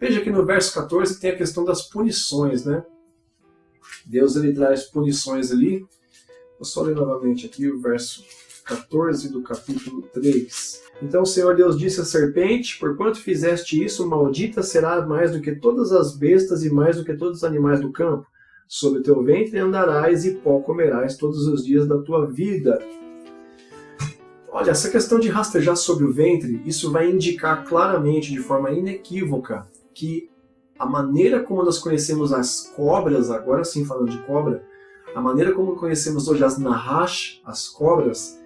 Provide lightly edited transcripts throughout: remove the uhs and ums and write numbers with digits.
Veja que no verso 14 tem a questão das punições, né? Deus ele traz punições ali. Vou só ler novamente aqui o verso 14 do capítulo 3. Então o Senhor Deus disse à serpente: porquanto fizeste isso, maldita será mais do que todas as bestas e mais do que todos os animais do campo. Sobre o teu ventre andarás e pó comerás todos os dias da tua vida. Olha, essa questão de rastejar sobre o ventre, isso vai indicar claramente, de forma inequívoca, que a maneira como nós conhecemos as cobras, agora sim falando de cobra, a maneira como conhecemos hoje as nahash, as cobras,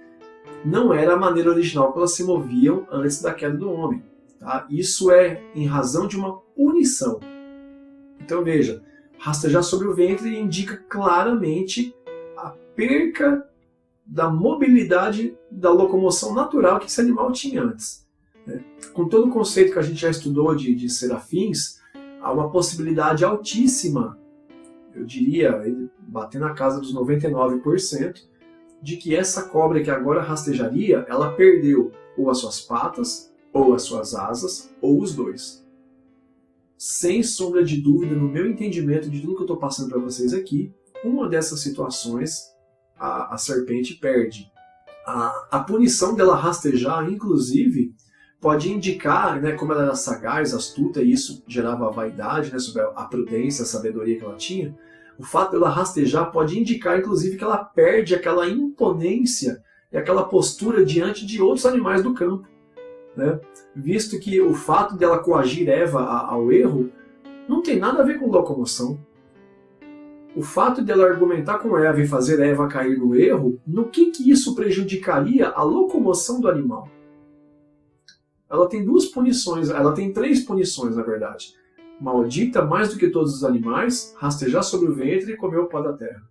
não era a maneira original que elas se moviam antes da queda do homem. Tá? Isso é em razão de uma punição. Então veja, rastejar sobre o ventre indica claramente a perca da mobilidade da locomoção natural que esse animal tinha antes. Né? Com todo o conceito que a gente já estudou de serafins, há uma possibilidade altíssima, eu diria, bater na casa dos 99%, de que essa cobra que agora rastejaria, ela perdeu ou as suas patas, ou as suas asas, ou os dois. Sem sombra de dúvida, no meu entendimento de tudo que eu estou passando para vocês aqui, uma dessas situações a serpente perde. A punição dela rastejar, inclusive, pode indicar, né, como ela era sagaz, astuta, e isso gerava vaidade, né, sobre a prudência, a sabedoria que ela tinha. O fato dela rastejar pode indicar, inclusive, que ela perde aquela imponência e aquela postura diante de outros animais do campo. Né? Visto que o fato dela coagir Eva ao erro não tem nada a ver com locomoção. O fato dela argumentar com Eva e fazer Eva cair no erro, no que isso prejudicaria a locomoção do animal? Ela tem duas punições, ela tem três punições, na verdade. Maldita mais do que todos os animais, rastejar sobre o ventre e comer o pó da terra.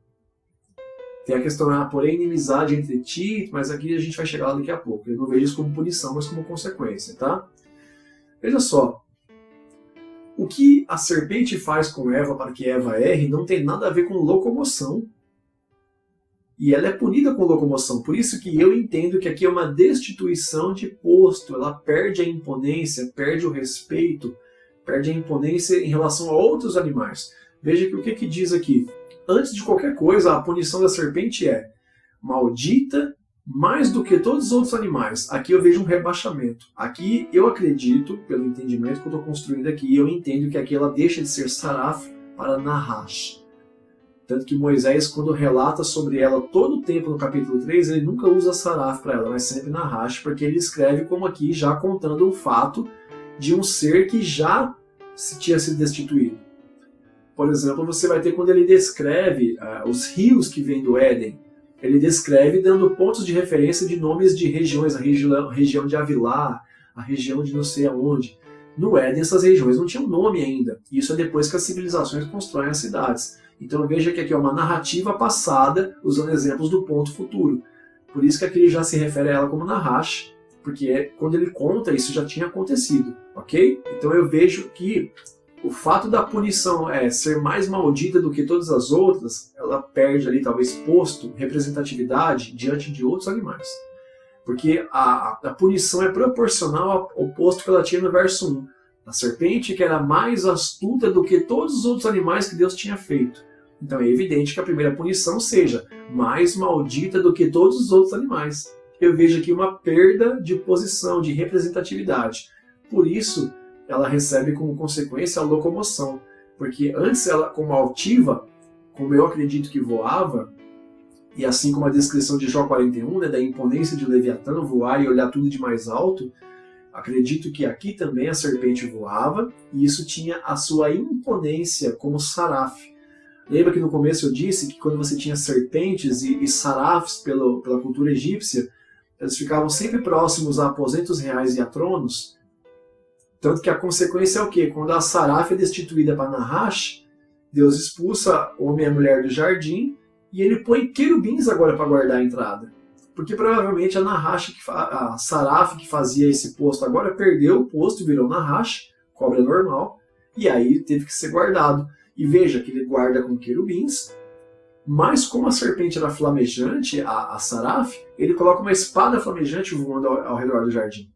Tem a questão, porém, inimizade entre ti, mas aqui a gente vai chegar lá daqui a pouco. Eu não vejo isso como punição, mas como consequência, tá? Veja só. O que a serpente faz com Eva para que Eva erre não tem nada a ver com locomoção. E ela é punida com locomoção. Por isso que eu entendo que aqui é uma destituição de posto. Ela perde a imponência, perde o respeito, perde a imponência em relação a outros animais. Veja que o que diz aqui. Antes de qualquer coisa, a punição da serpente é maldita mais do que todos os outros animais. Aqui eu vejo um rebaixamento. Aqui eu acredito, pelo entendimento que eu estou construindo aqui, eu entendo que aqui ela deixa de ser Saraf para Nahash. Tanto que Moisés, quando relata sobre ela todo o tempo no capítulo 3, ele nunca usa Saraf para ela, mas sempre Nahash, porque ele escreve como aqui, já contando o fato de um ser que já tinha sido destituído. Por exemplo, você vai ter quando ele descreve os rios que vêm do Éden, ele descreve dando pontos de referência de nomes de regiões, a região de Avilá, a região de não sei aonde. No Éden essas regiões não tinham nome ainda. Isso é depois que as civilizações constroem as cidades. Então veja que aqui é uma narrativa passada usando exemplos do ponto futuro. Por isso que aqui ele já se refere a ela como Nahash, porque quando ele conta isso já tinha acontecido, ok? Então eu vejo que o fato da punição ser mais maldita do que todas as outras, ela perde ali talvez posto, representatividade diante de outros animais. Porque a punição é proporcional ao posto que ela tinha no verso 1. A serpente que era mais astuta do que todos os outros animais que Deus tinha feito. Então é evidente que a primeira punição seja mais maldita do que todos os outros animais. Eu vejo aqui uma perda de posição, de representatividade. Por isso, ela recebe como consequência a locomoção. Porque antes ela, como altiva, como eu acredito que voava, e assim como a descrição de Jó 41, né, da imponência de Leviatã, voar e olhar tudo de mais alto, acredito que aqui também a serpente voava, e isso tinha a sua imponência como saraf. Lembra que no começo eu disse que quando você tinha serpentes e sarafs pela cultura egípcia, eles ficavam sempre próximos a aposentos reais e a tronos? Tanto que a consequência é o quê? Quando a saraf é destituída para Nahash, Deus expulsa o homem e a mulher do jardim e ele põe querubins agora para guardar a entrada. Porque provavelmente a Nahash, a saraf que fazia esse posto agora perdeu o posto, virou Nahash, cobra normal, e aí teve que ser guardado. E veja que ele guarda com querubins, mas como a serpente era flamejante, a saraf, ele coloca uma espada flamejante voando ao redor do jardim.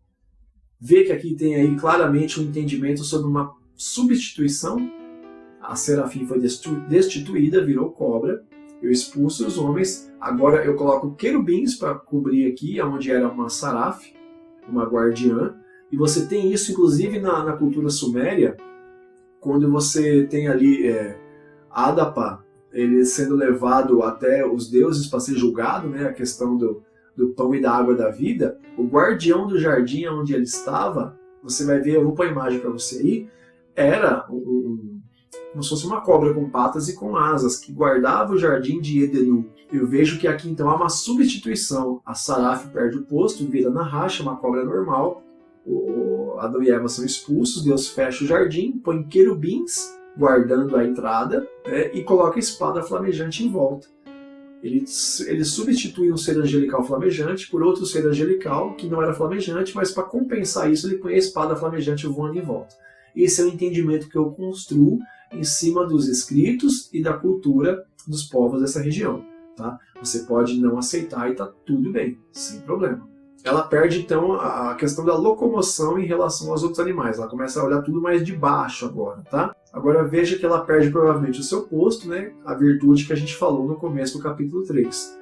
vê que aqui tem aí claramente um entendimento sobre uma substituição. A serafim foi destituída, virou cobra. Eu expulso os homens. Agora eu coloco querubins para cobrir aqui, onde era uma saraf, uma guardiã. E você tem isso, inclusive, na cultura suméria, quando você tem ali Adapa, ele sendo levado até os deuses para ser julgado, né, a questão do pão e da água da vida, o guardião do jardim onde ele estava, você vai ver, eu vou pôr a imagem para você aí, era como se fosse uma cobra com patas e com asas, que guardava o jardim de Edenu. Eu vejo que aqui então há uma substituição. A Saraf perde o posto, vira Nahash, uma cobra normal. Adão e Eva são expulsos, Deus fecha o jardim, põe querubins guardando a entrada, e coloca a espada flamejante em volta. Ele substitui um ser angelical flamejante por outro ser angelical que não era flamejante, mas para compensar isso ele põe a espada flamejante voando em volta. Esse é o entendimento que eu construo em cima dos escritos e da cultura dos povos dessa região. Tá? Você pode não aceitar e está tudo bem, sem problema. Ela perde então a questão da locomoção em relação aos outros animais. Ela começa a olhar tudo mais de baixo agora, tá? Agora veja que ela perde provavelmente o seu posto, né? A virtude que a gente falou no começo do capítulo 3.